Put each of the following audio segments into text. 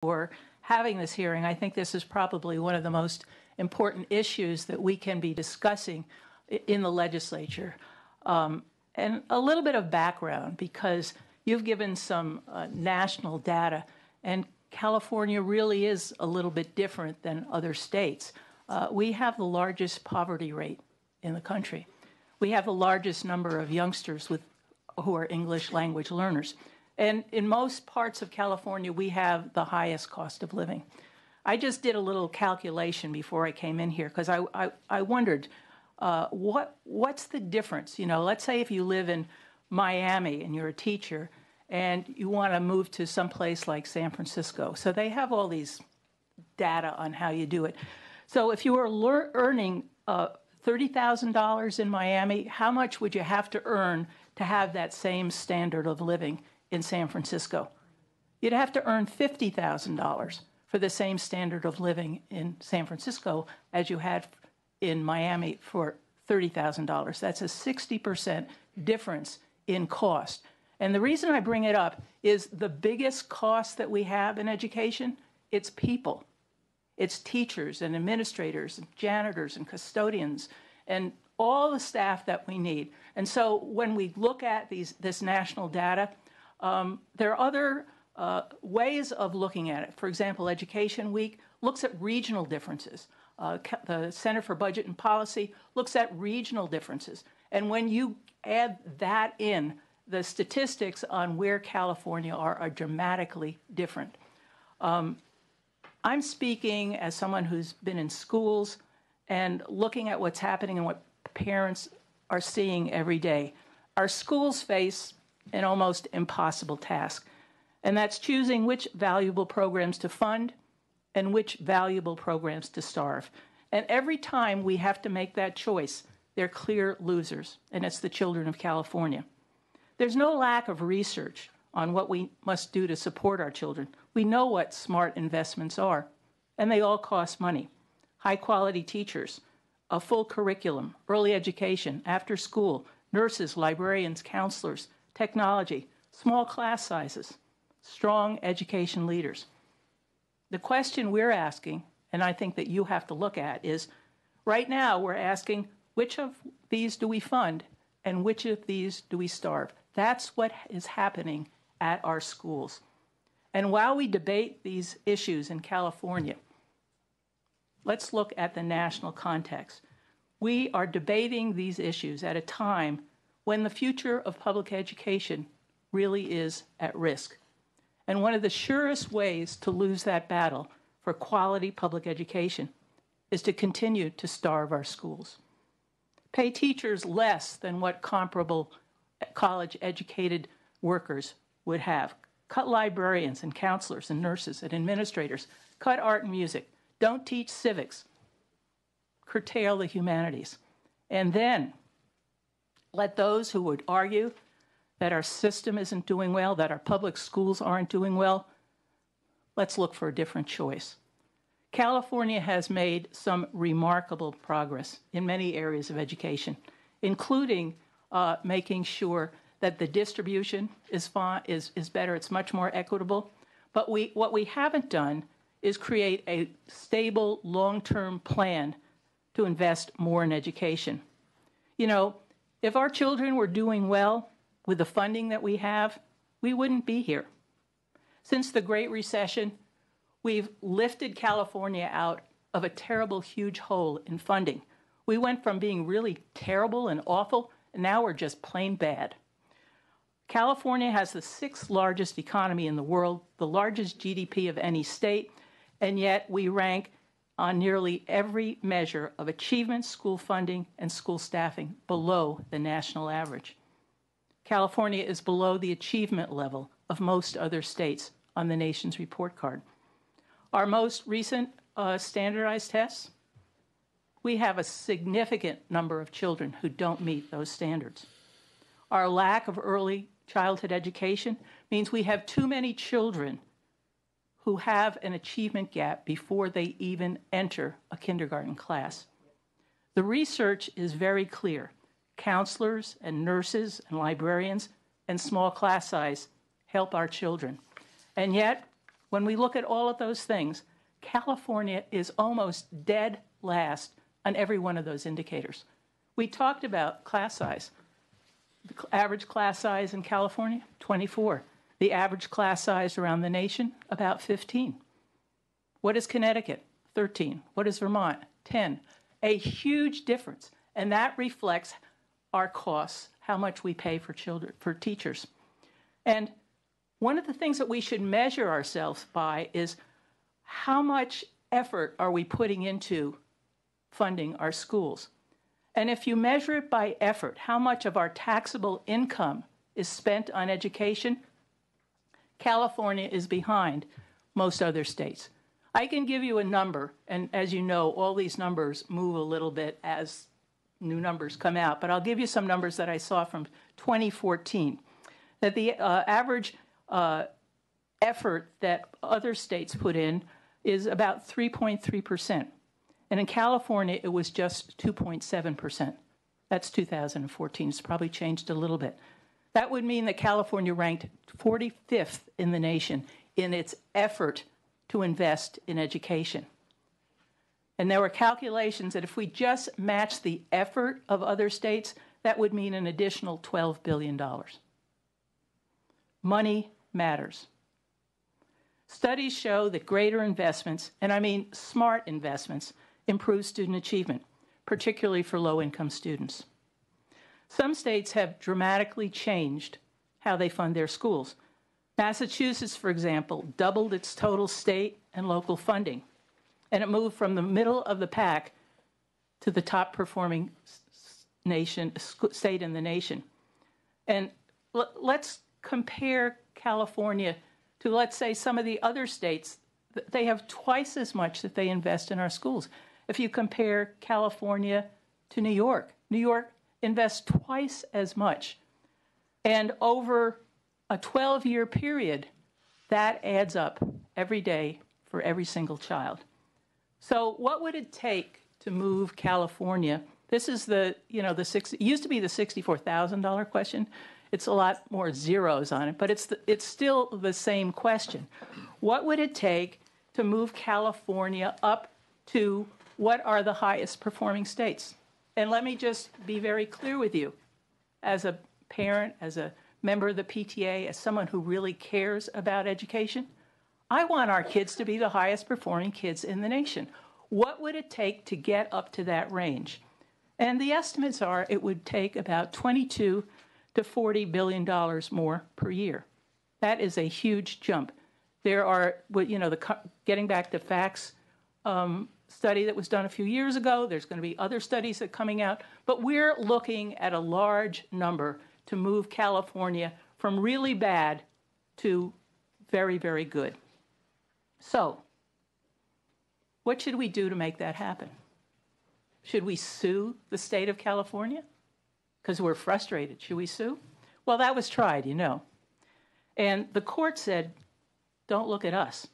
for having this hearing. I think this is probably one of the most important issues that we can be discussing in the legislature. And a little bit of background, because you've given some national data, and California really is a little bit different than other states. We have the largest poverty rate in the country. We have the largest number of youngsters who are English language learners. And in most parts of California, we have the highest cost of living. I just did a little calculation before I came in here, because I wondered, what's the difference? You know, let's say if you live in Miami and you're a teacher and you want to move to someplace like San Francisco. So they have all these data on how you do it. So if you were earning $30,000 in Miami, how much would you have to earn to have that same standard of living in San Francisco? You'd have to earn $50,000 for the same standard of living in San Francisco as you had in Miami for $30,000. That's a 60% difference in cost. And the reason I bring it up is the biggest cost that we have in education, it's people. It's teachers and administrators and janitors and custodians and all the staff that we need. And so when we look at this national data, there are other ways of looking at it. For example, Education Week looks at regional differences. The Center for Budget and Policy looks at regional differences. And when you add that in, the statistics on where California are dramatically different. I'm speaking as someone who's been in schools and looking at what's happening and what parents are seeing every day. Our schools face an almost impossible task, and that's choosing which valuable programs to fund and which valuable programs to starve. And every time we have to make that choice, there are clear losers, and it's the children of California. There's no lack of research on what we must do to support our children. We know what smart investments are, and they all cost money. High-quality teachers, a full curriculum, early education, after school, nurses, librarians, counselors, technology, small class sizes, strong education leaders. The question we're asking, and I think that you have to look at, is right now we're asking which of these do we fund and which of these do we starve? That's what is happening at our schools. And while we debate these issues in California, let's look at the national context. We are debating these issues at a time when the future of public education really is at risk. And one of the surest ways to lose that battle for quality public education is to continue to starve our schools. Pay teachers less than what comparable college-educated workers would have. Cut librarians and counselors and nurses and administrators. Cut art and music. Don't teach civics. Curtail the humanities. And then let those who would argue that our system isn't doing well, that our public schools aren't doing well, let's look for a different choice. California has made some remarkable progress in many areas of education, including making sure that the distribution is better, it's much more equitable. But what we haven't done is create a stable, long-term plan to invest more in education. You know, if our children were doing well with the funding that we have, we wouldn't be here. Since the Great Recession, we've lifted California out of a terrible, huge hole in funding. We went from being really terrible and awful, and now we're just plain bad. California has the 6th largest economy in the world, the largest GDP of any state, and yet we rank on nearly every measure of achievement, school funding, and school staffing below the national average. California is below the achievement level of most other states on the nation's report card. Our most recent standardized tests, we have a significant number of children who don't meet those standards. Our lack of early childhood education means we have too many children who have an achievement gap before they even enter a kindergarten class. The research is very clear. Counselors and nurses and librarians and small class size help our children. And yet, when we look at all of those things, California is almost dead last on every one of those indicators. We talked about class size. The average class size in California, 24. The average class size around the nation, about 15. What is Connecticut? 13. What is Vermont? 10. A huge difference. And that reflects our costs, how much we pay for teachers. And one of the things that we should measure ourselves by is how much effort are we putting into funding our schools? And if you measure it by effort, how much of our taxable income is spent on education, California is behind most other states. I can give you a number, and as you know, all these numbers move a little bit as new numbers come out, but I'll give you some numbers that I saw from 2014, that the average effort that other states put in is about 3.3%. And in California, it was just 2.7%. That's 2014. It's probably changed a little bit. That would mean that California ranked 45th in the nation in its effort to invest in education. And there were calculations that if we just match the effort of other states, that would mean an additional $12 billion. Money matters. Studies show that greater investments, and I mean smart investments, improve student achievement, particularly for low-income students. Some states have dramatically changed how they fund their schools. Massachusetts, for example, doubled its total state and local funding, and it moved from the middle of the pack to the top-performing state in the nation. And let's compare California to, let's say, some of the other states. They have twice as much that they invest in our schools. If you compare California to New York invests twice as much. And over a 12-year period, that adds up every day for every single child. So what would it take to move California? This is it used to be the $64,000 question. It's a lot more zeros on it, but it's still the same question. What would it take to move California up to what are the highest performing states? And let me just be very clear with you. As a parent, as a member of the PTA, as someone who really cares about education, I want our kids to be the highest performing kids in the nation. What would it take to get up to that range? And the estimates are it would take about $22 to $40 billion more per year. That is a huge jump. There are, getting back to facts, study that was done a few years ago. There's going to be other studies that are coming out. But we're looking at a large number to move California from really bad to very, very good. So what should we do to make that happen? Should we sue the state of California? Because we're frustrated. Should we sue? Well, that was tried, And the court said, don't look at us.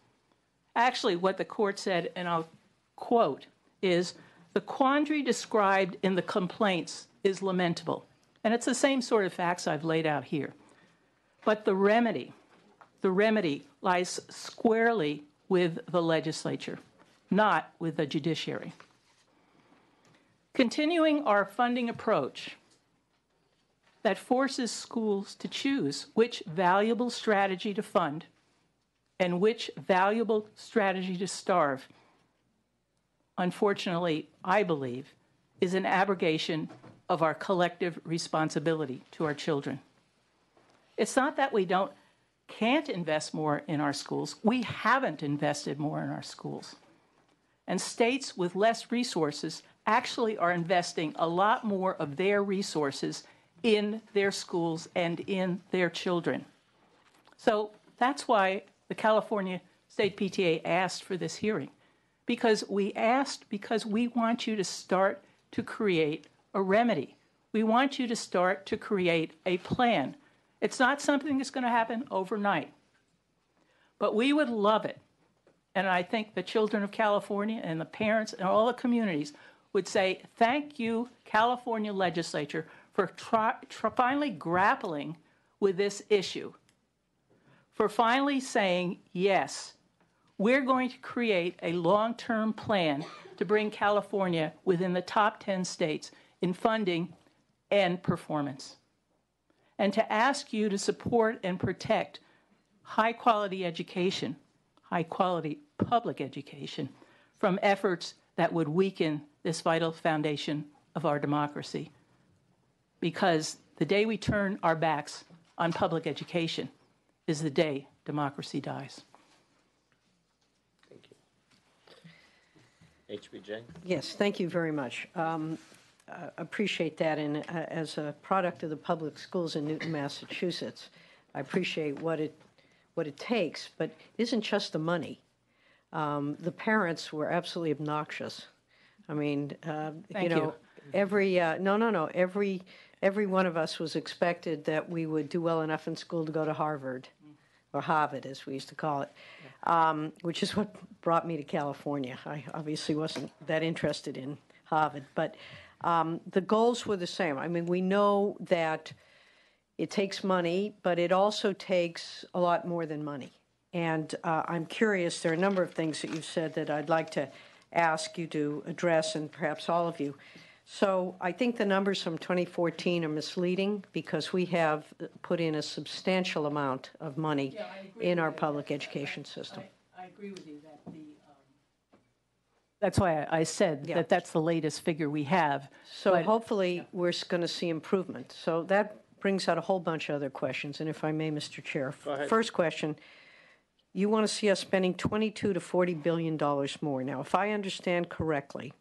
Actually, what the court said, and I'll quote, is the quandary described in the complaints is lamentable. And it's the same sort of facts I've laid out here. But the remedy lies squarely with the legislature, not with the judiciary. Continuing our funding approach that forces schools to choose which valuable strategy to fund and which valuable strategy to starve, unfortunately, I believe, is an abrogation of our collective responsibility to our children. It's not that we can't invest more in our schools. We haven't invested more in our schools. And states with less resources actually are investing a lot more of their resources in their schools and in their children. So that's why the California State PTA asked for this hearing. Because we want you to start to create a remedy. We want you to start to create a plan. It's not something that's going to happen overnight. But we would love it. And I think the children of California and the parents and all the communities would say, thank you, California legislature, for finally grappling with this issue. For finally saying, yes, We're going to create a long-term plan to bring California within the top 10 states in funding and performance, and to ask you to support and protect high-quality education, high-quality public education, from efforts that would weaken this vital foundation of our democracy. Because the day we turn our backs on public education is the day democracy dies. Thank you. HBJ? Yes, thank you very much. Appreciate that, and as a product of the public schools in Newton, Massachusetts, I appreciate what it takes, but it isn't just the money. The parents were absolutely obnoxious. I mean, Thank you. every one of us was expected that we would do well enough in school to go to Harvard, or Harvard, as we used to call it, which is what brought me to California. I obviously wasn't that interested in Harvard, but the goals were the same. I mean, we know that it takes money, but it also takes a lot more than money. And I'm curious, there are a number of things that you've said that I'd like to ask you to address, and perhaps all of you. So I think the numbers from 2014 are misleading because we have put in a substantial amount of money in our public education system. I agree with you that that's why I said that that's the latest figure we have. So hopefully we're going to see improvement. So that brings out a whole bunch of other questions. And if I may, Mr. Chair, first question, you want to see us spending $22 to $40 billion more. Now, if I understand correctly,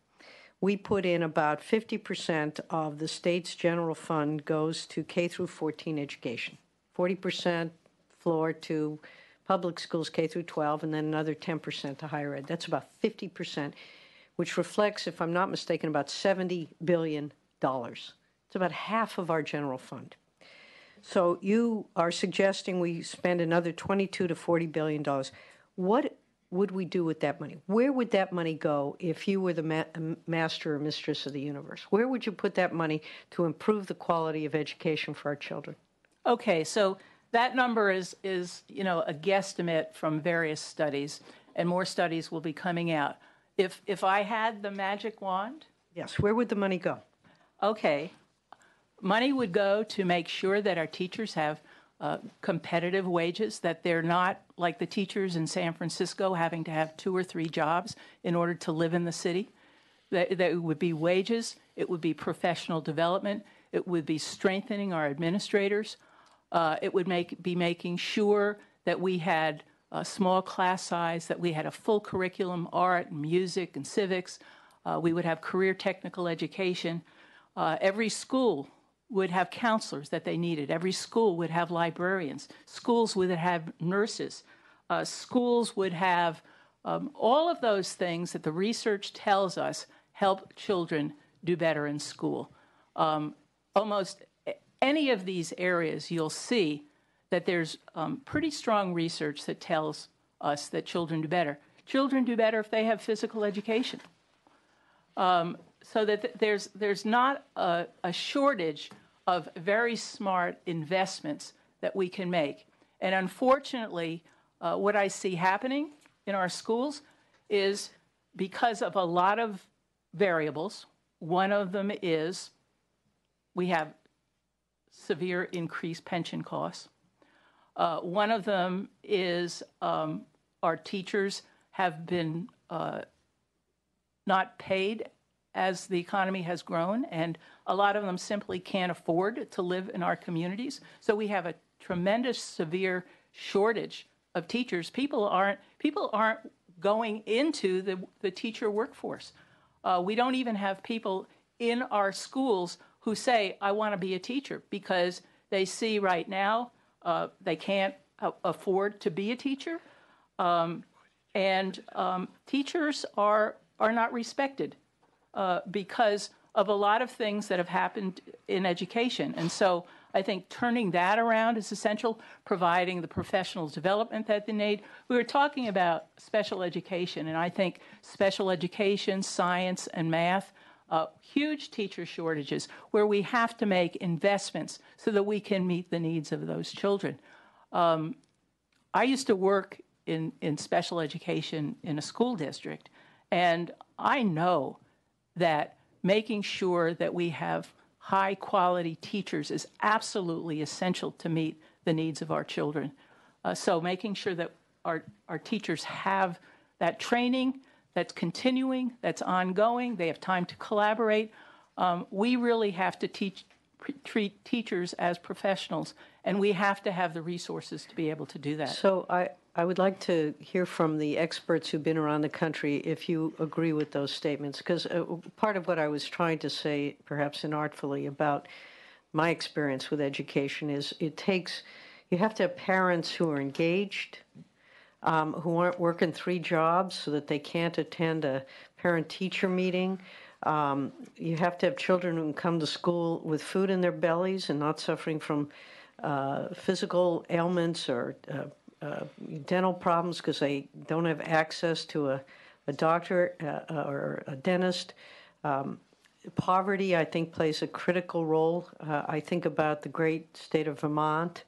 we put in about 50% of the state's general fund goes to K through 14 education, 40% floor to public schools K through 12, and then another 10% to higher ed. That's about 50%, which reflects, if I'm not mistaken, about $70 billion. It's about half of our general fund. So you are suggesting we spend another $22 to $40 billion. What would we do with that money? Where would that money go if you were the master or mistress of the universe? Where would you put that money to improve the quality of education for our children? Okay, so that number is a guesstimate from various studies, and more studies will be coming out. If I had the magic wand? Yes, where would the money go? Okay. Money would go to make sure that our teachers have competitive wages, that they're not like the teachers in San Francisco having to have 2 or 3 jobs in order to live in the city. That it would be wages, it would be professional development, it would be strengthening our administrators, it would be making sure that we had a small class size, that we had a full curriculum, art, and music, and civics. We would have career technical education. Every school would have counselors that they needed. Every school would have librarians. Schools would have nurses. Schools would have all of those things that the research tells us help children do better in school. Almost any of these areas, you'll see that there's pretty strong research that tells us that children do better. Children do better if they have physical education. So that there's not a shortage of very smart investments that we can make. And unfortunately, what I see happening in our schools is because of a lot of variables. One of them is we have severe increased pension costs. One of them is our teachers have been not paid as the economy has grown, and a lot of them simply can't afford to live in our communities. So we have a tremendous, severe shortage of teachers. People aren't going into the teacher workforce. We don't even have people in our schools who say, I want to be a teacher, because they see right now they can't afford to be a teacher. And teachers are not respected because of a lot of things that have happened in education. And so I think turning that around is essential, providing the professional development that they need. We were talking about special education, and I think special education, science, and math, huge teacher shortages where we have to make investments so that we can meet the needs of those children. I used to work in special education in a school district. And I know that making sure that we have high quality teachers is absolutely essential to meet the needs of our children. So making sure that our teachers have that training that's continuing, that's ongoing, they have time to collaborate. We really have to treat teachers as professionals, and we have to have the resources to be able to do that. So I would like to hear from the experts who've been around the country if you agree with those statements, because part of what I was trying to say, perhaps inartfully, about my experience with education is you have to have parents who are engaged, who aren't working 3 jobs so that they can't attend a parent-teacher meeting. You have to have children who can come to school with food in their bellies and not suffering from physical ailments or dental problems because they don't have access to a doctor or a dentist. Poverty, I think, plays a critical role. I think about the great state of Vermont,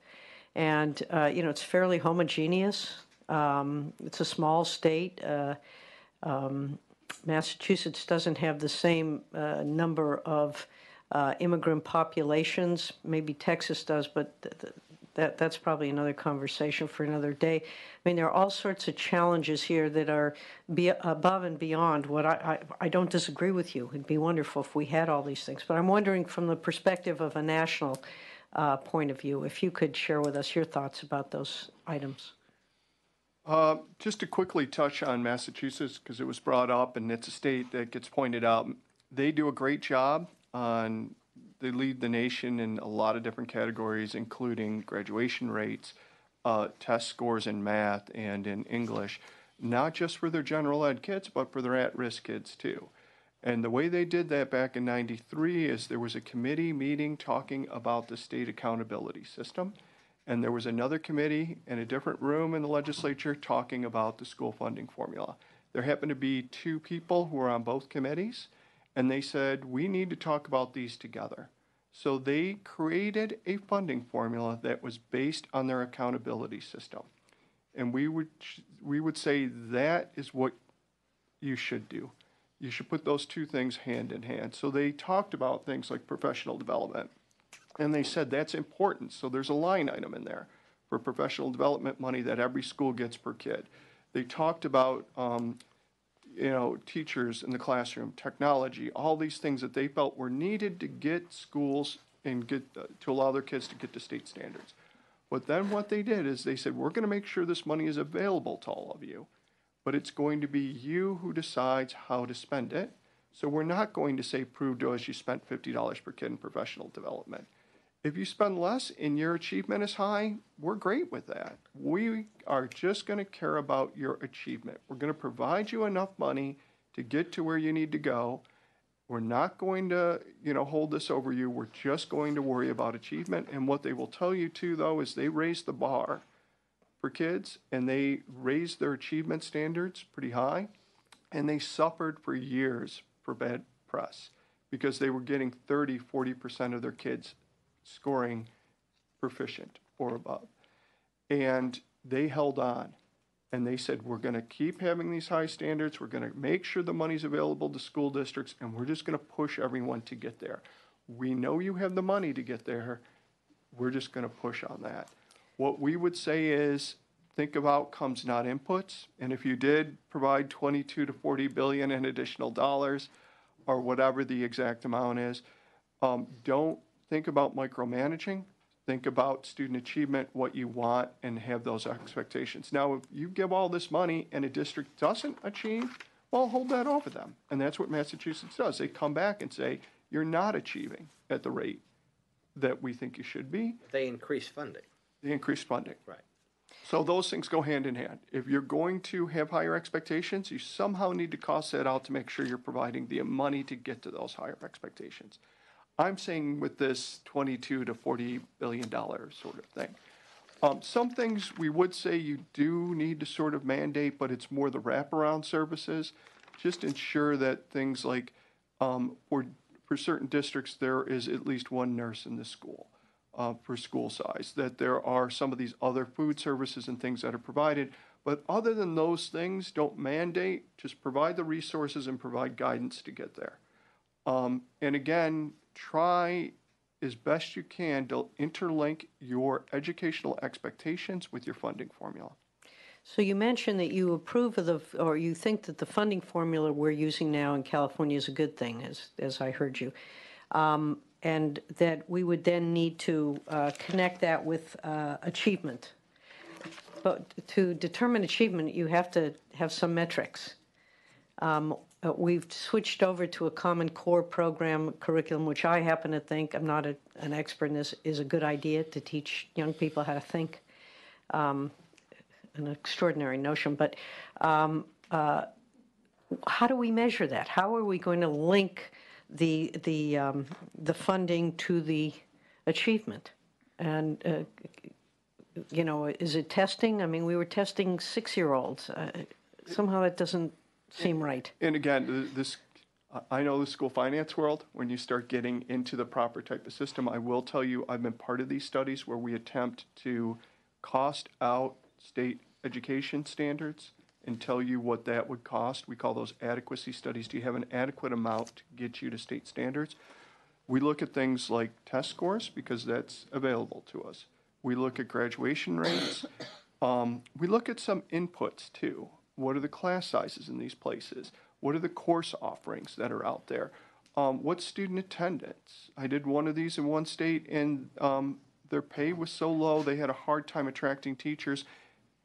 and it's fairly homogeneous. It's a small state. Massachusetts doesn't have the same number of immigrant populations. Maybe Texas does, but that's probably another conversation for another day. I mean, there are all sorts of challenges here that are above and beyond what I don't disagree with you. It'd be wonderful if we had all these things. But I'm wondering from the perspective of a national point of view, if you could share with us your thoughts about those items. Just to quickly touch on Massachusetts, because it was brought up, and it's a state that gets pointed out. They do a great job they lead the nation in a lot of different categories, including graduation rates, test scores in math and in English, not just for their general ed kids, but for their at-risk kids too. And the way they did that back in '93 is there was a committee meeting talking about the state accountability system. And there was another committee in a different room in the legislature talking about the school funding formula. There happened to be 2 people who were on both committees, and they said, we need to talk about these together. So they created a funding formula that was based on their accountability system. And we would say that is what you should do. You should put those 2 things hand in hand. So they talked about things like professional development. And they said that's important. So there's a line item in there for professional development money that every school gets per kid. They talked about, teachers in the classroom, technology, all these things that they felt were needed to get schools and to allow their kids to get to state standards. But then what they did is they said, we're going to make sure this money is available to all of you, but it's going to be you who decides how to spend it. So we're not going to say, prove to us you spent $50 per kid in professional development. If you spend less and your achievement is high, we're great with that. We are just going to care about your achievement. We're going to provide you enough money to get to where you need to go. We're not going to, hold this over you. We're just going to worry about achievement. And what they will tell you too, though, is they raised the bar for kids and they raised their achievement standards pretty high. And they suffered for years for bad press because they were getting 30-40% of their kids scoring proficient or above. And they held on and they said, we're going to keep having these high standards. We're going to make sure the money's available to school districts, and we're just going to push everyone to get there. We know you have the money to get there. We're just going to push on that. What we would say is think of outcomes, not inputs. And if you did provide 22 to 40 billion in additional dollars or whatever the exact amount is, don't think about micromanaging. Think about student achievement, what you want, and have those expectations. Now, if you give all this money and a district doesn't achieve, well, hold that over them. And that's what Massachusetts does. They come back and say, you're not achieving at the rate that we think you should be. They increase funding. They increase funding. Right. So those things go hand in hand. If you're going to have higher expectations, you somehow need to cost that out to make sure you're providing the money to get to those higher expectations. I'm saying with this $22 to $40 billion sort of thing. Some things we would say you do need to sort of mandate, but it's more the wraparound services. Just ensure that things like for certain districts, there is at least one nurse in the school for school size, that there are some of these other food services and things that are provided, But other than those things, don't mandate, just provide the resources and provide guidance to get there. And again, try as best you can to interlink your educational expectations with your funding formula. So you mentioned that you approve of or you think that the funding formula we're using now in California is a good thing, as I heard you, and that we would then need to connect that with achievement. But to determine achievement, you have to have some metrics. We've switched over to a Common Core program curriculum, which I happen to think, I'm not an expert in this, is a good idea to teach young people how to think. An extraordinary notion, but how do we measure that? How are we going to link the funding to the achievement? And you know, is it testing? I mean, we were testing 6-year-olds. Somehow that doesn't seem right. And again, I know the school finance world, when you start getting into the proper type of system, I will tell you, I've been part of these studies where we attempt to cost out state education standards and tell you what that would cost. We call those adequacy studies. Do you have an adequate amount to get you to state standards? We look at things like test scores because that's available to us. We look at graduation rates. We look at some inputs too. What are the class sizes in these places? What are the course offerings that are out there? What's student attendance? I did one of these in one state, and their pay was so low they had a hard time attracting teachers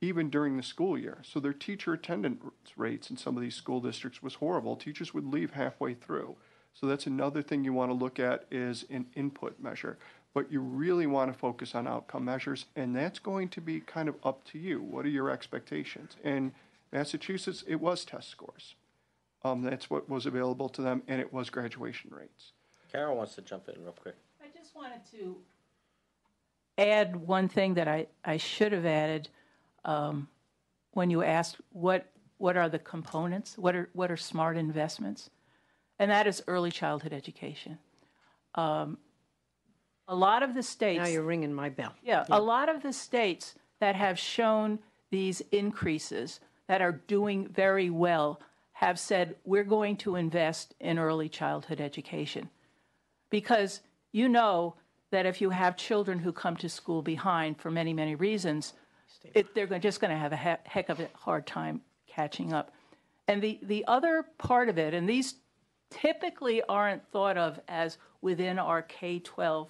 even during the school year. So their teacher attendance rates in some of these school districts was horrible. Teachers would leave halfway through. So that's another thing you want to look at is an input measure. But you really want to focus on outcome measures, and that's going to be kind of up to you. What are your expectations? In Massachusetts, it was test scores. That's what was available to them, and it was graduation rates. Carol wants to jump in real quick. I just wanted to add one thing that I should have added when you asked what are the components, what are smart investments, and that is early childhood education. A lot of the states... Now you're ringing my bell. Yeah, a lot of the states that have shown these increases that are doing very well have said, we're going to invest in early childhood education. Because you know that if you have children who come to school behind for many, many reasons, they're just going to have a heck of a hard time catching up. And the other part of it, and these typically aren't thought of as within our K-12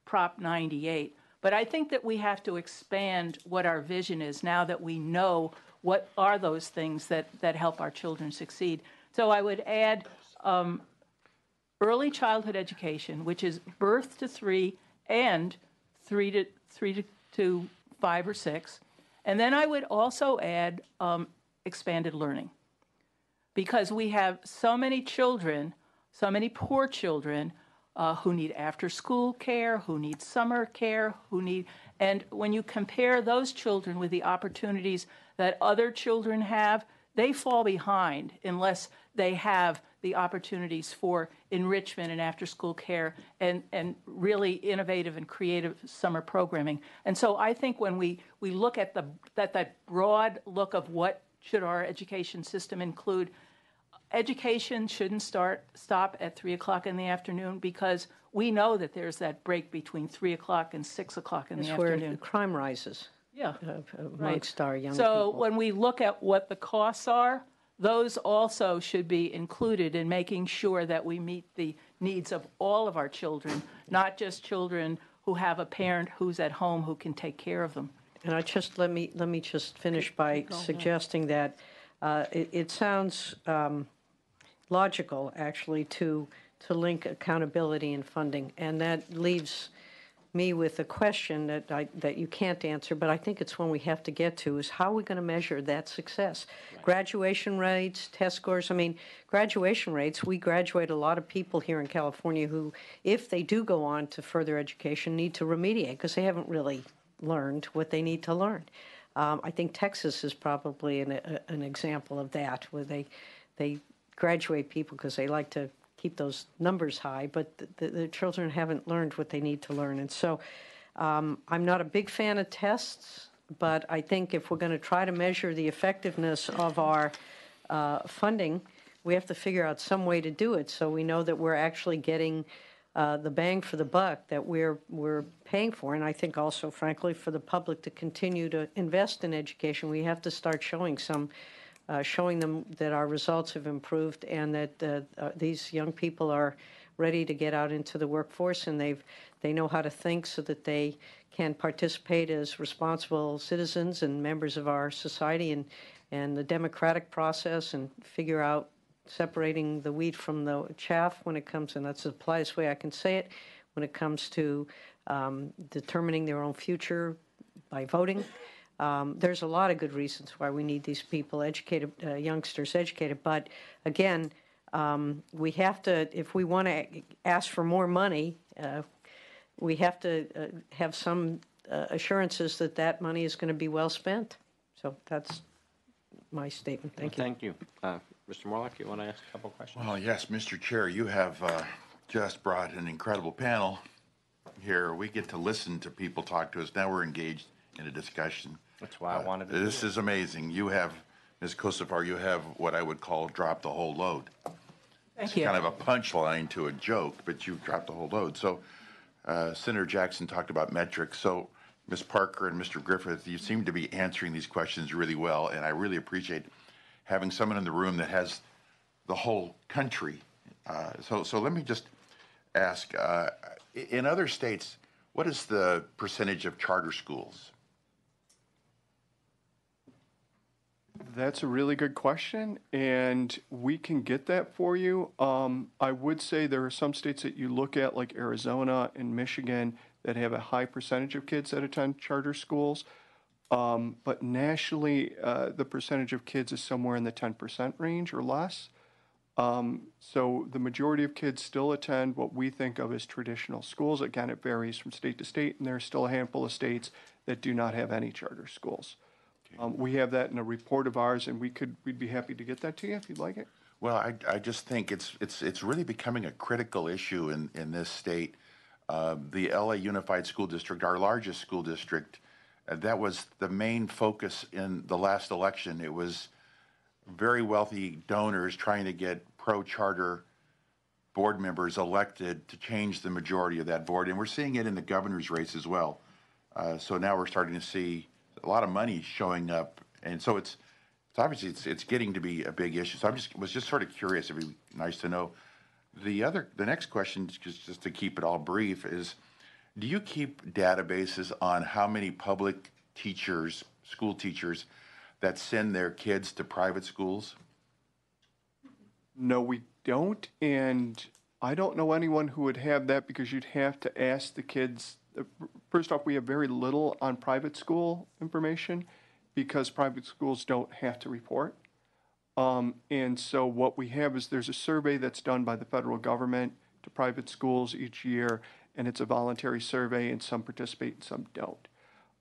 Prop 98, but I think that we have to expand what our vision is now that we know what are those things that help our children succeed. So I would add early childhood education, which is birth to 3 and 3 to 5 or 6. And then I would also add expanded learning, because we have so many children, so many poor children who need after-school care, who need summer care, and when you compare those children with the opportunities that other children have, they fall behind unless they have the opportunities for enrichment and after-school care and really innovative and creative summer programming. And so I think when we look at that broad look of what should our education system include, education shouldn't stop at 3 o'clock in the afternoon, because we know that there's that break between 3 o'clock and 6 o'clock in the afternoon. Where crime rises. Yeah, amongst our young so people. when we look at what the costs are, those also should be included in making sure that we meet the needs of all of our children, not just children who have a parent who's at home who can take care of them. And let me just finish by suggesting that it sounds logical, actually, to link accountability and funding, and that leaves me with a question that you can't answer, but I think it's one we have to get to, is how are we going to measure that success? Right. Graduation rates, test scores. I mean, graduation rates, we graduate a lot of people here in California who, if they do go on to further education, need to remediate because they haven't really learned what they need to learn. I think Texas is probably an example of that, where they graduate people because they like to keep those numbers high, but the children haven't learned what they need to learn. And so I'm not a big fan of tests, But I think if we're going to try to measure the effectiveness of our funding, we have to figure out some way to do it so we know that we're actually getting the bang for the buck that we're paying for. And I think also, frankly, for the public to continue to invest in education, we have to start showing them that our results have improved and that these young people are ready to get out into the workforce, and they know how to think so that they can participate as responsible citizens and members of our society and the democratic process, and figure out separating the wheat from the chaff when it comes, and that's the politest way I can say it, when it comes to determining their own future by voting. There's a lot of good reasons why we need these people educated, youngsters educated, but again, we have to, if we want to ask for more money, we have to have some assurances that that money is going to be well spent. So that's my statement. Thank you. Thank you. Mr. Morlock, you want to ask a couple questions? Well, yes, Mr. Chair, you have just brought an incredible panel here. We get to listen to people talk to us. Now we're engaged in a discussion. That's why I wanted to do This it. is amazing. You have, Ms. Kosovar, you have what I would call drop the whole load. Thank you. Kind of a punchline to a joke, but you've dropped the whole load. So Senator Jackson talked about metrics. So Ms. Parker and Mr. Griffith, you seem to be answering these questions really well, and I really appreciate having someone in the room that has the whole country. So let me just ask, in other states, what is the percentage of charter schools? That's a really good question, and we can get that for you. I would say there are some states that you look at, like Arizona and Michigan, that have a high percentage of kids that attend charter schools. But nationally, the percentage of kids is somewhere in the 10% range or less. So the majority of kids still attend what we think of as traditional schools. Again, it varies from state to state, and there are still a handful of states that do not have any charter schools. We have that in a report of ours, and we'd be happy to get that to you if you'd like it. Well, I just think it's really becoming a critical issue in this state. The LA Unified School District, our largest school district, that was the main focus in the last election. It was very wealthy donors trying to get pro-charter board members elected to change the majority of that board, and we're seeing it in the governor's race as well. So now we're starting to see a lot of money showing up, and so it's obviously it's getting to be a big issue. So was just sort of curious. It'd be nice to know. The next question, just to keep it all brief, is: do you keep databases on how many public teachers, school teachers, that send their kids to private schools? No, we don't, and I don't know anyone who would have that, because you'd have to ask the kids. First off, we have very little on private school information because private schools don't have to report. And so what we have is there's a survey that's done by the federal government to private schools each year, and it's a voluntary survey, and some participate and some don't.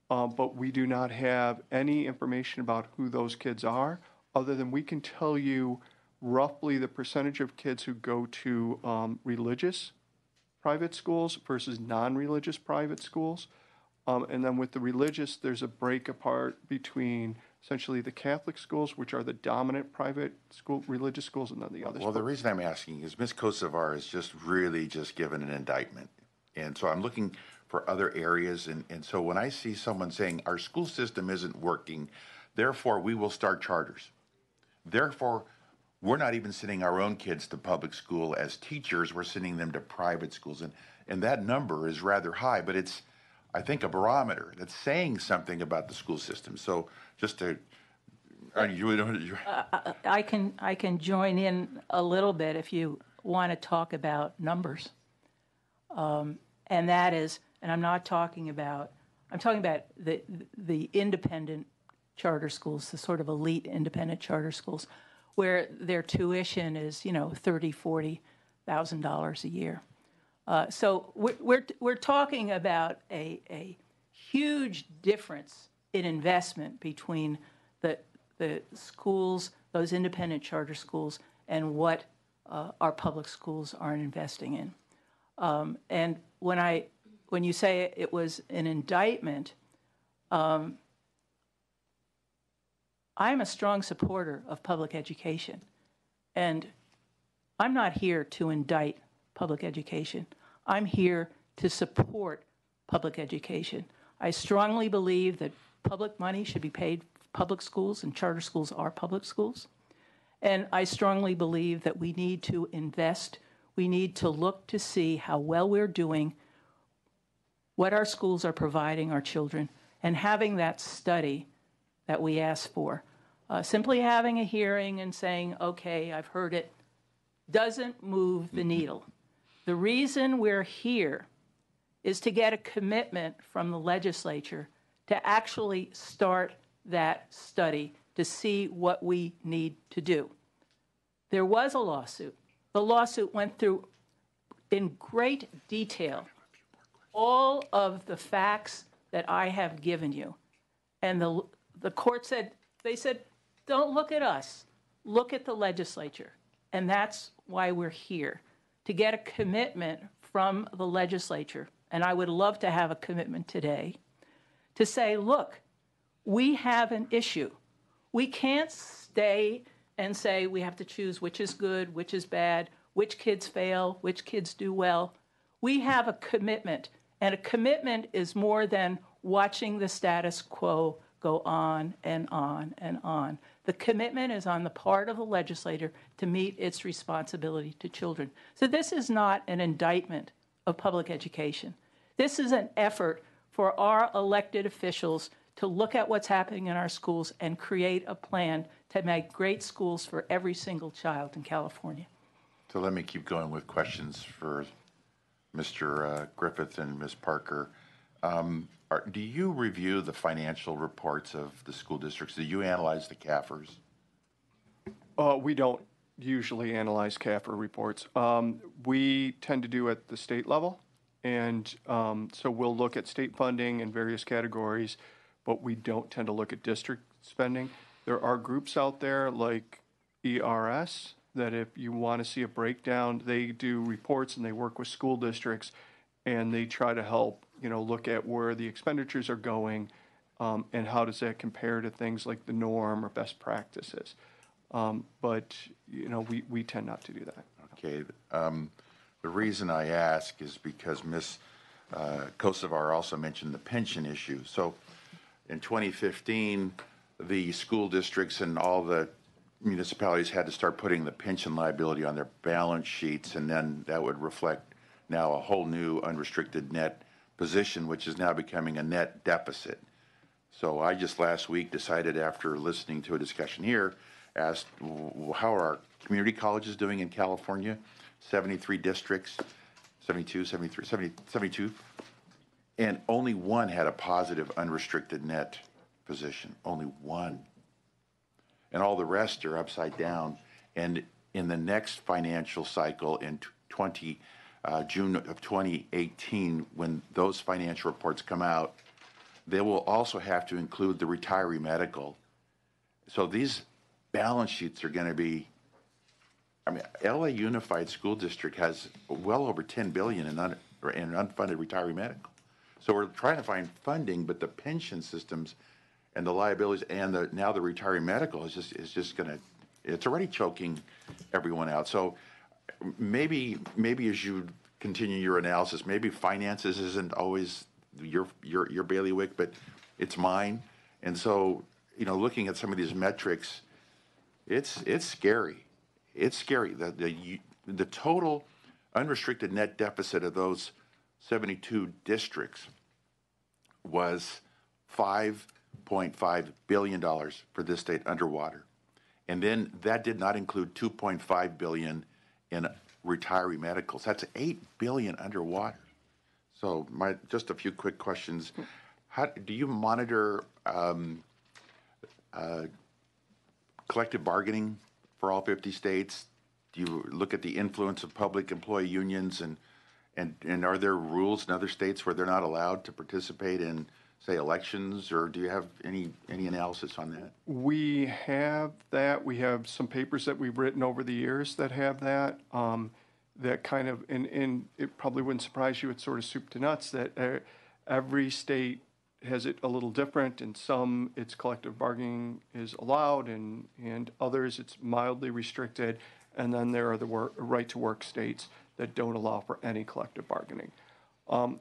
But we do not have any information about who those kids are, other than we can tell you roughly the percentage of kids who go to religious private schools versus non-religious private schools. And then with the religious, there's a break apart between essentially the Catholic schools, which are the dominant private school, religious schools, and then the others. Well, the reason I'm asking is Ms. Kosovar has just really just given an indictment. And so I'm looking for other areas. And so when I see someone saying our school system isn't working, therefore we will start charters. Therefore, we're not even sending our own kids to public school as teachers, we're sending them to private schools. And that number is rather high, but it's, I think, a barometer that's saying something about the school system. So just to, I can join in a little bit if you want to talk about numbers. And that is, and I'm talking about the independent charter schools, the sort of elite independent charter schools, where their tuition is, $30,000-$40,000 a year. So we're talking about a huge difference in investment between the schools, those independent charter schools, and what our public schools are investing in. And when you say it was an indictment, I'm a strong supporter of public education. And I'm not here to indict public education. I'm here to support public education. I strongly believe that public money should be paid for public schools, and charter schools are public schools. And I strongly believe that we need to invest. We need to look to see how well we're doing, what our schools are providing our children, and having that study that we asked for. Simply having a hearing and saying, okay, I've heard it, doesn't move the needle. The reason we're here is to get a commitment from the legislature to actually start that study to see what we need to do. There was a lawsuit. The lawsuit went through in great detail all of the facts that I have given you. And the court said, they said, don't look at us, look at the legislature. And that's why we're here, to get a commitment from the legislature. And I would love to have a commitment today to say, look, we have an issue. We can't stay and say we have to choose which is good, which is bad, which kids fail, which kids do well. We have a commitment, and a commitment is more than watching the status quo go on and on and on. The commitment is on the part of the legislator to meet its responsibility to children. So this is not an indictment of public education. This is an effort for our elected officials to look at what's happening in our schools and create a plan to make great schools for every single child in California. So let me keep going with questions for Mr. Griffith and Ms. Parker. Do you review the financial reports of the school districts? Do you analyze the CAFRs? We don't usually analyze CAFR reports. We tend to do at the state level. And so we'll look at state funding in various categories, but we don't tend to look at district spending. There are groups out there like ERS that if you want to see a breakdown, they do reports and they work with school districts and they try to help, look at where the expenditures are going and how does that compare to things like the norm or best practices. But we tend not to do that. Okay. The reason I ask is because Ms. Kosovar also mentioned the pension issue. So in 2015, the school districts and all the municipalities had to start putting the pension liability on their balance sheets, and then that would reflect now a whole new unrestricted net position, which is now becoming a net deficit. So I just last week decided, after listening to a discussion here, asked how are our community colleges doing in California? 73 districts, 72, 73, 70, 72, and only one had a positive unrestricted net position, only one. And all the rest are upside down. And in the next financial cycle in June of 2018, when those financial reports come out, they will also have to include the retiree medical. So these balance sheets are going to be, LA Unified School District has well over $10 billion in unfunded retiree medical. So we're trying to find funding, but the pension systems and the liabilities and now the retiree medical is just going to, it's already choking everyone out. So maybe as you continue your analysis, maybe finances isn't always your bailiwick, but it's mine. And so, looking at some of these metrics, it's scary. It's scary. The total unrestricted net deficit of those 72 districts was $5.5 billion for this state underwater. And then that did not include $2.5 billion in retiree medicals. That's $8 billion underwater. So just a few quick questions. How do you monitor collective bargaining for all 50 states? Do you look at the influence of public employee unions and are there rules in other states where they're not allowed to participate in, say, elections, or do you have any analysis on that? We have that. We have some papers that we've written over the years that have that. That kind of, and it probably wouldn't surprise you, it's sort of soup to nuts that every state has it a little different. In some, it's collective bargaining is allowed, and others, it's mildly restricted. And then there are the right-to-work states that don't allow for any collective bargaining.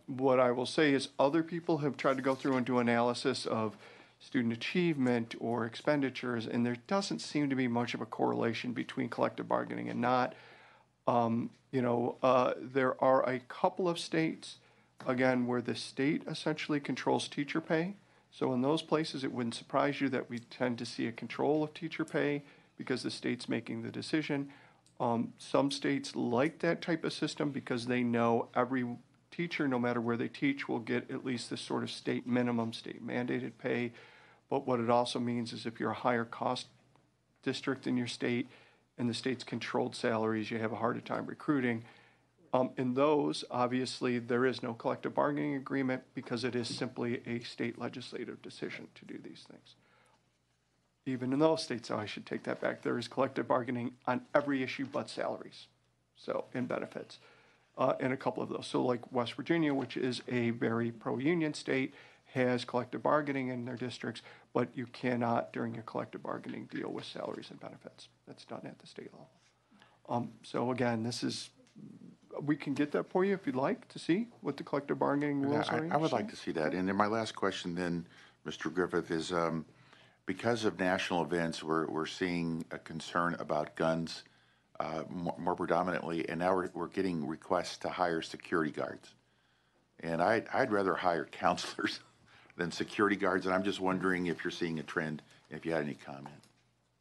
What I will say is other people have tried to go through and do analysis of student achievement or expenditures, and there doesn't seem to be much of a correlation between collective bargaining and not. There are a couple of states, again, where the state essentially controls teacher pay. So in those places, it wouldn't surprise you that we tend to see a control of teacher pay because the state's making the decision. Some states like that type of system because they know every teacher, no matter where they teach, will get at least this sort of state minimum, state mandated pay. But what it also means is if you're a higher cost district in your state and the state's controlled salaries, you have a harder time recruiting. In those, obviously, there is no collective bargaining agreement because it is simply a state legislative decision to do these things. Even in those states, I should take that back, there is collective bargaining on every issue but salaries, so, and benefits, in a couple of those. So like West Virginia, which is a very pro-union state, has collective bargaining in their districts, but you cannot, during a collective bargaining, deal with salaries and benefits. That's done at the state level. So again, this is, we can get that for you if you'd like to see what the collective bargaining rules are. I would like to see that. And then my last question then, Mr. Griffith, is because of national events, we're seeing a concern about guns more predominantly, and now we're getting requests to hire security guards. And I'd rather hire counselors than security guards, and I'm just wondering if you're seeing a trend, if you had any comment.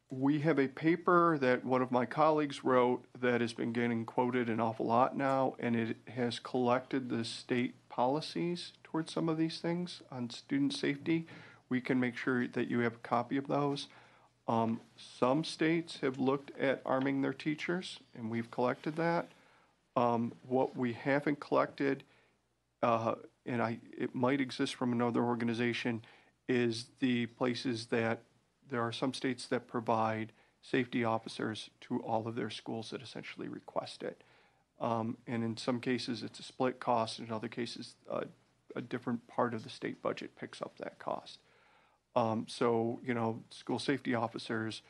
We have a paper that one of my colleagues wrote that has been getting quoted an awful lot now, and it has collected the state policies towards some of these things on student safety. We can make sure that you have a copy of those. Some states have looked at arming their teachers, and we've collected that. What we haven't collected, it might exist from another organization, is the places that there are some states that provide safety officers to all of their schools that essentially request it. And in some cases, it's a split cost. In other cases, a different part of the state budget picks up that cost. So, school safety officers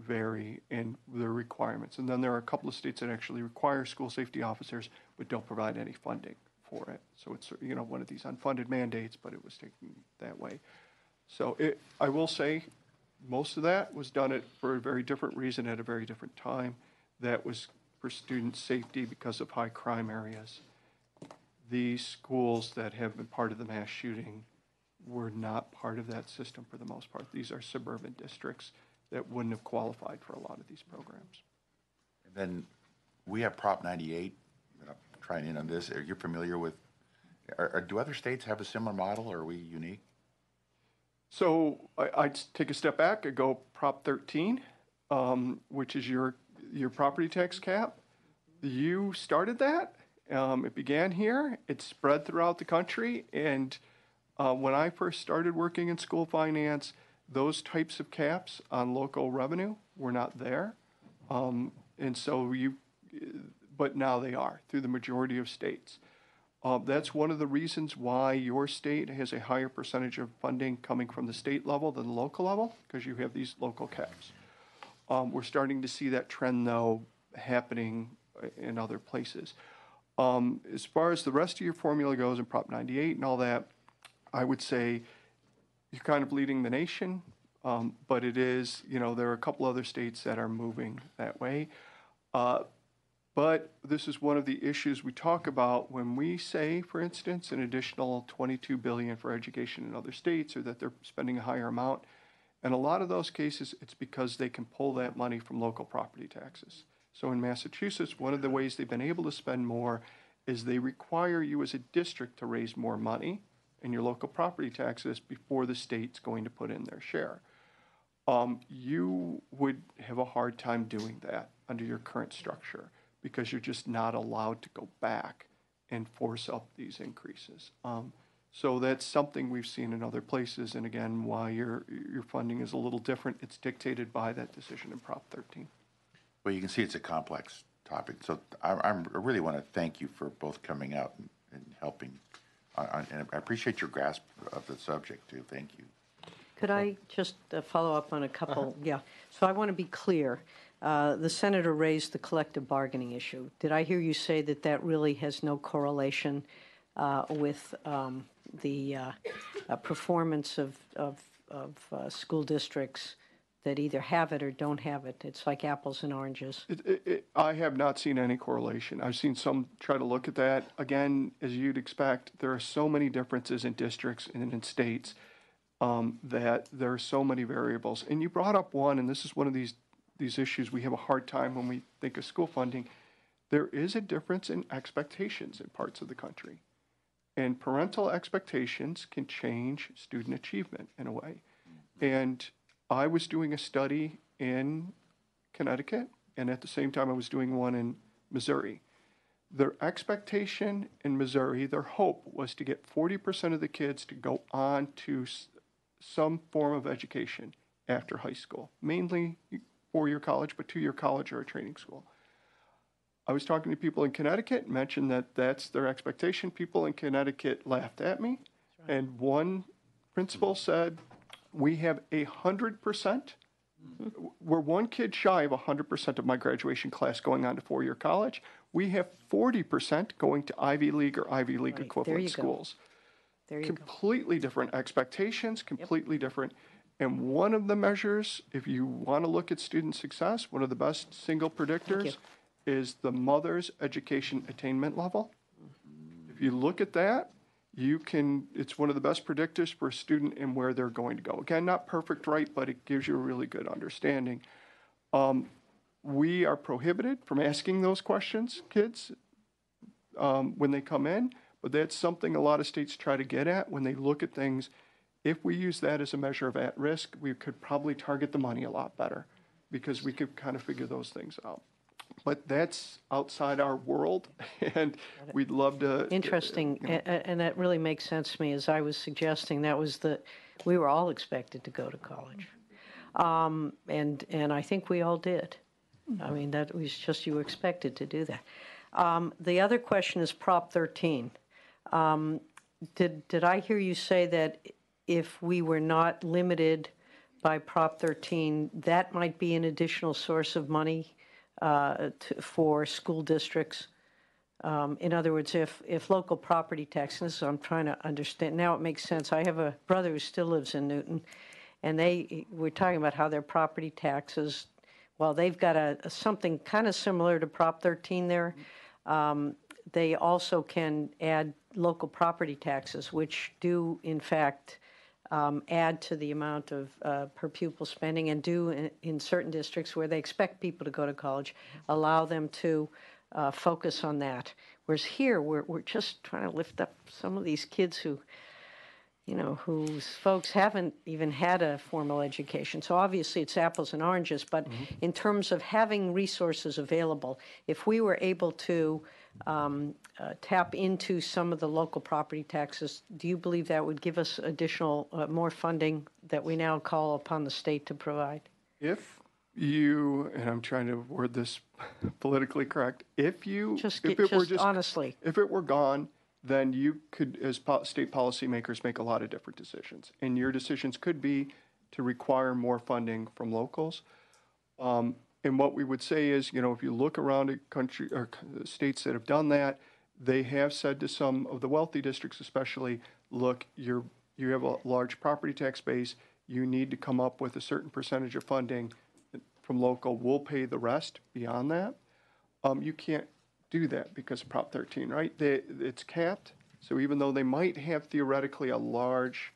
vary in their requirements. And then there are a couple of states that actually require school safety officers but don't provide any funding for it. So it's, one of these unfunded mandates, but it was taken that way. So I will say most of that was done for a very different reason at a very different time. That was for student safety because of high crime areas. These schools that have been part of the mass shooting were not part of that system for the most part. These are suburban districts that wouldn't have qualified for a lot of these programs. And then we have Prop 98. I'm trying in on this. Are you familiar with, do other states have a similar model, or are we unique? So I'd take a step back and go Prop 13, which is your property tax cap. You started that. It began here. It spread throughout the country. And when I first started working in school finance, those types of caps on local revenue were not there. And so but now they are through the majority of states. That's one of the reasons why your state has a higher percentage of funding coming from the state level than the local level, because you have these local caps. We're starting to see that trend, though, happening in other places. As far as the rest of your formula goes in Prop 98 and all that, I would say you're kind of leading the nation, but it is, there are a couple other states that are moving that way. But this is one of the issues we talk about when we say, for instance, an additional $22 billion for education in other states, or that they're spending a higher amount. In a lot of those cases, it's because they can pull that money from local property taxes. So in Massachusetts, one of the ways they've been able to spend more is they require you as a district to raise more money in your local property taxes before the state's going to put in their share. You would have a hard time doing that under your current structure, because you're just not allowed to go back and force up these increases. So that's something we've seen in other places, and again, why your funding is a little different. It's dictated by that decision in Prop 13. Well, you can see it's a complex topic. So I really want to thank you for both coming out and helping And I appreciate your grasp of the subject, too. Thank you. Could I just follow up on a couple? Yeah. So I want to be clear. The senator raised the collective bargaining issue. Did I hear you say that that really has no correlation with the performance of school districts that either have it or don't have it? It's like apples and oranges. I have not seen any correlation. I've seen some try to look at that. Again, as you'd expect, there are so many differences in districts and in states that there are so many variables. And you brought up one, and this is one of these issues we have a hard time when we think of school funding. There is a difference in expectations in parts of the country. And parental expectations can change student achievement in a way. And I was doing a study in Connecticut, and at the same time I was doing one in Missouri. Their expectation in Missouri, their hope was to get 40% of the kids to go on to some form of education after high school, mainly four-year college, but two-year college or a training school. I was talking to people in Connecticut, mentioned that that's their expectation. People in Connecticut laughed at me, and one principal said, we have 100%. We're one kid shy of 100% of my graduation class going on to four-year college. We have 40% going to Ivy League or Ivy League Right, equivalent schools. There you go. Completely different expectations, completely different. And one of the measures, if you want to look at student success, one of the best single predictors is the mother's education attainment level. If you look at that, it's one of the best predictors for a student and where they're going to go. Again, not perfect, right, but it gives you a really good understanding. We are prohibited from asking those questions, kids, when they come in, but that's something a lot of states try to get at when they look at things. If we use that as a measure of at risk, we could probably target the money a lot better because we could kind of figure those things out. But that's outside our world, and we'd love to. Interesting, and that really makes sense to me. As I was suggesting, we were all expected to go to college, and I think we all did. I mean, that was just you were expected to do that. The other question is Prop 13. Did I hear you say that if we were not limited by Prop 13, that might be an additional source of money for school districts? In other words, if local property taxes, I'm trying to understand, now it makes sense. I have a brother who still lives in Newton, and we're talking about how their property taxes, well, they've got something kind of similar to Prop 13 there. They also can add local property taxes, which do, in fact, add to the amount of per pupil spending, and do in certain districts where they expect people to go to college, allow them to focus on that. Whereas here, we're just trying to lift up some of these kids whose folks haven't even had a formal education. So obviously it's apples and oranges, but in terms of having resources available, if we were able to tap into some of the local property taxes, do you believe that would give us additional, more funding that we now call upon the state to provide? If you, and I'm trying to word this politically correct, if honestly, if it were gone, then you could, as state policymakers, make a lot of different decisions. And your decisions could be to require more funding from locals. And what we would say is, if you look around a country or states that have done that, they have said to some of the wealthy districts especially, look, you have a large property tax base, you need to come up with a certain percentage of funding from local, we'll pay the rest beyond that. You can't do that because of Prop 13, right? It's capped, so even though they might have theoretically a large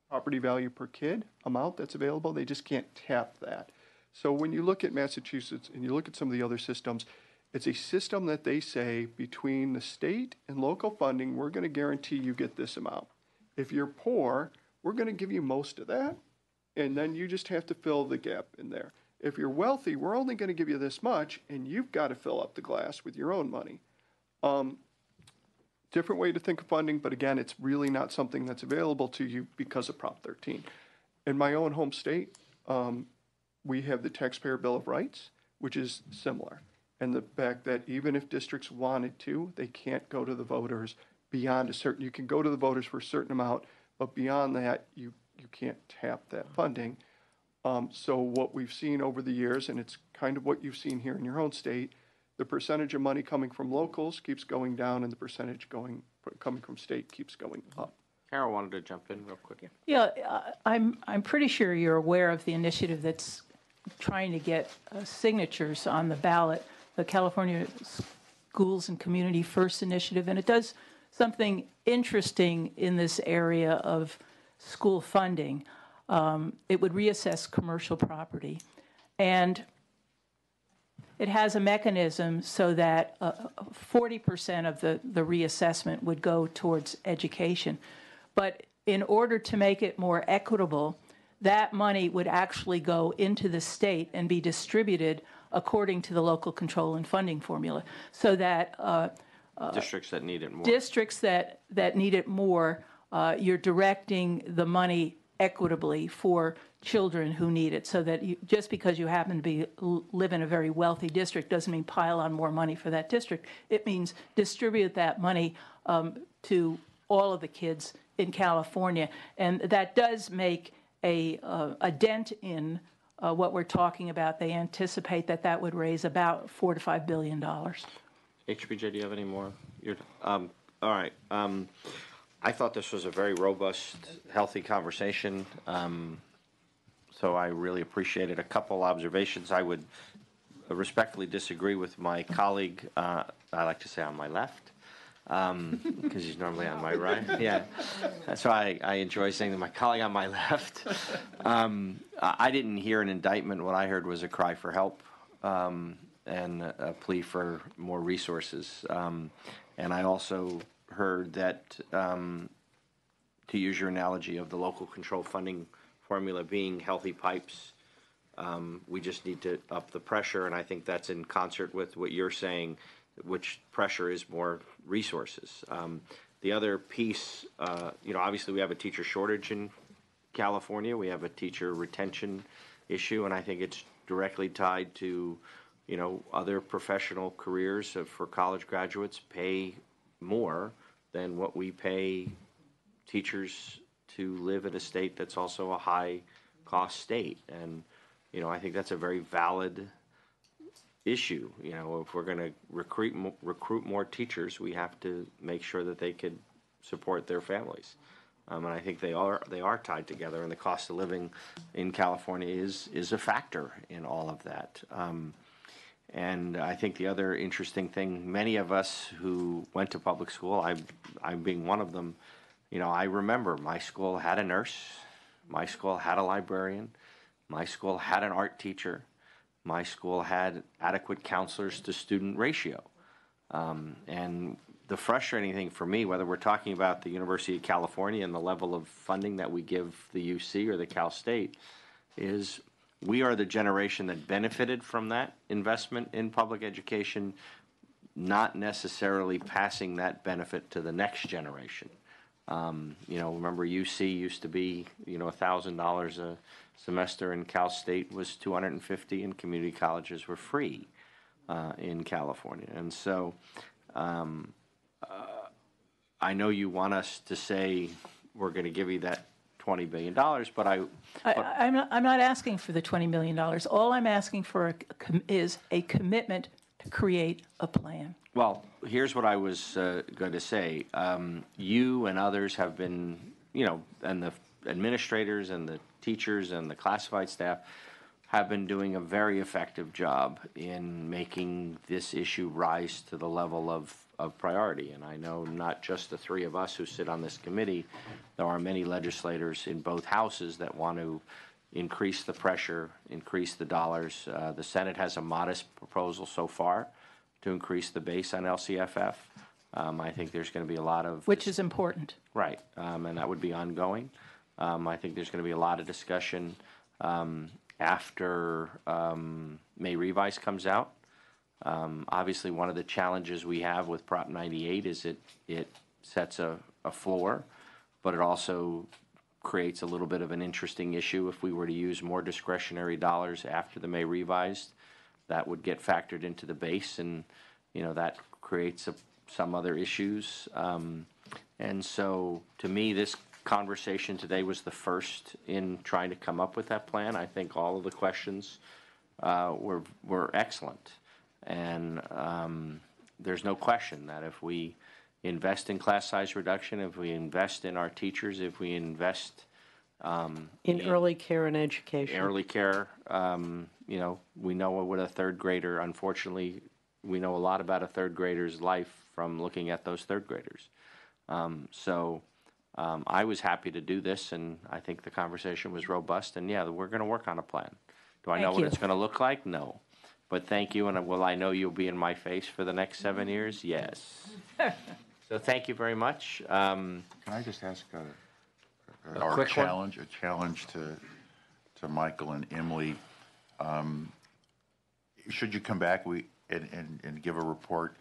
property value per kid amount that's available, they just can't tap that. So when you look at Massachusetts and you look at some of the other systems, it's a system that they say between the state and local funding, we're going to guarantee you get this amount. If you're poor, we're going to give you most of that, and then you just have to fill the gap in there. If you're wealthy, we're only going to give you this much, and you've got to fill up the glass with your own money. Different way to think of funding, but again, it's really not something that's available to you because of Prop 13. In my own home state, we have the Taxpayer Bill of Rights, which is similar. and the fact that even if districts wanted to, they can't go to the voters beyond a certain, you can go to the voters for a certain amount, but beyond that, you can't tap that funding. So what we've seen over the years, and it's kind of what you've seen here in your own state, the percentage of money coming from locals keeps going down, and the percentage coming from state keeps going up. Carol wanted to jump in real quick. Yeah, I'm pretty sure you're aware of the initiative that's trying to get signatures on the ballot, the California Schools and Community First Initiative, and it does something interesting in this area of school funding. It would reassess commercial property, and it has a mechanism so that 40% of the reassessment would go towards education. But in order to make it more equitable, that money would actually go into the state and be distributed according to the local control and funding formula, so that Districts that need it more. districts that need it more, you're directing the money equitably for children who need it, so that just because you happen to live in a very wealthy district doesn't mean pile on more money for that district. It means distribute that money to all of the kids in California, and that does make a dent in what we're talking about. They anticipate that would raise about $4 to $5 billion. HBJ, do you have any more? All right. I thought this was a very robust, healthy conversation. So I really appreciated a couple observations. I would respectfully disagree with my colleague, I like to say on my left, because he's normally on my right. Yeah, that's why I enjoy saying that my colleague on my left. I didn't hear an indictment. What I heard was a cry for help and a plea for more resources. And I also heard that, to use your analogy of the local control funding formula being healthy pipes, we just need to up the pressure, and I think that's in concert with what you're saying, which pressure is more resources. The other piece, obviously we have a teacher shortage in California. We have a teacher retention issue, and I think it's directly tied to, other professional careers for college graduates pay more than what we pay teachers to live in a state that's also a high-cost state. And, I think that's a very valid issue. If we're going to recruit more teachers, we have to make sure that they could support their families. And I think they are tied together, and the cost of living in California is a factor in all of that. And I think the other interesting thing, many of us who went to public school, I'm being one of them, I remember my school had a nurse, my school had a librarian, my school had an art teacher, my school had adequate counselors to student ratio. And the frustrating thing for me, whether we're talking about the University of California and the level of funding that we give the UC or the Cal State, is we are the generation that benefited from that investment in public education, not necessarily passing that benefit to the next generation. Remember UC used to be, $1,000 a semester, and Cal State was $250, and community colleges were free in California. And so I know you want us to say we're going to give you that $20 billion, but I'm not asking for the $20 million. All I'm asking for is a commitment to create a plan. Well, here's what I was going to say. You and others have been, and the administrators and the teachers and the classified staff have been doing a very effective job in making this issue rise to the level of priority. And I know not just the three of us who sit on this committee, there are many legislators in both houses that want to increase the pressure, increase the dollars. The Senate has a modest proposal so far to increase the base on LCFF. I think there's going to be a lot of... Which is important. Right, and that would be ongoing. I think there's going to be a lot of discussion after May Revise comes out. Obviously, one of the challenges we have with Prop 98 is it sets a floor, but it also creates a little bit of an interesting issue if we were to use more discretionary dollars after the May Revised. that would get factored into the base, and, you know, that creates some other issues. And so, to me, this conversation today was the first in trying to come up with that plan. I think all of the questions were excellent. And there's no question that if we invest in class size reduction, if we invest in our teachers, if we invest In early care and education. early care, you know, we know what a third grader, unfortunately, we know a lot about a third grader's life from looking at those third graders. I was happy to do this, and I think the conversation was robust, and yeah, we're going to work on a plan. Do I know Thank what you. it's going to look like? No. But thank you, and will I know you'll be in my face for the next 7 years? Yes. So thank you very much. Can I just ask or quick one? a challenge to Michael and Emily? Should you come back and give a report,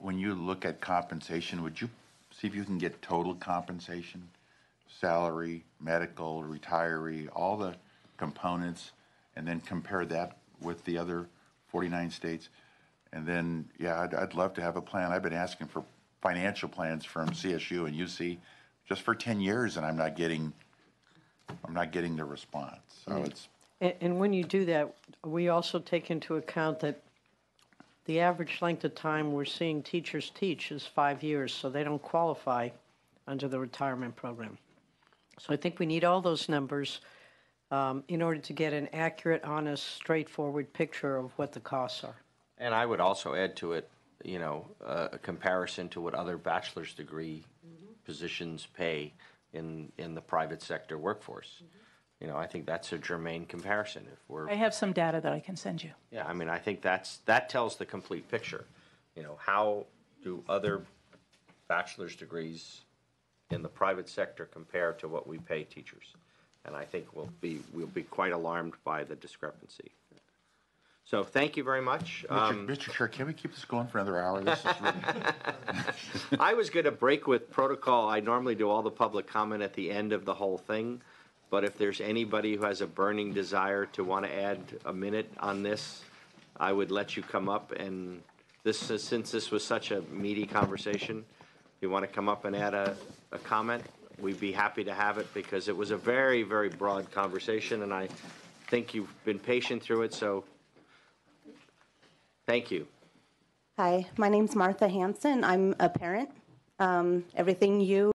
when you look at compensation, would you see if you can get total compensation, salary, medical, retiree, all the components, and then compare that with the other 49 states? And then, yeah, I'd love to have a plan. I've been asking for financial plans from CSU and UC just for 10 years, and I'm not getting the response. So it's. And when you do that, we also take into account that the average length of time we're seeing teachers teach is 5 years, so they don't qualify under the retirement program. So I think we need all those numbers in order to get an accurate, honest, straightforward picture of what the costs are. And I would also add to it, you know, a comparison to what other bachelor's degree positions pay in the private sector workforce. You know, I think that's a germane comparison. If we're, I have some data that I can send you. yeah, I mean, I think that tells the complete picture. You know, how do other bachelor's degrees in the private sector compare to what we pay teachers? And I think we'll be quite alarmed by the discrepancy. So thank you very much. Mr. Chair, can we keep this going for another hour? This is really. I was going to break with protocol. I normally do all the public comment at the end of the whole thing. But if there's anybody who has a burning desire to want to add a minute on this, I would let you come up. And since this was such a meaty conversation, if you want to come up and add a comment, we'd be happy to have it, because it was a very, very broad conversation, and I think you've been patient through it. So thank you. Hi, my name's Martha Hansen. I'm a parent. Everything you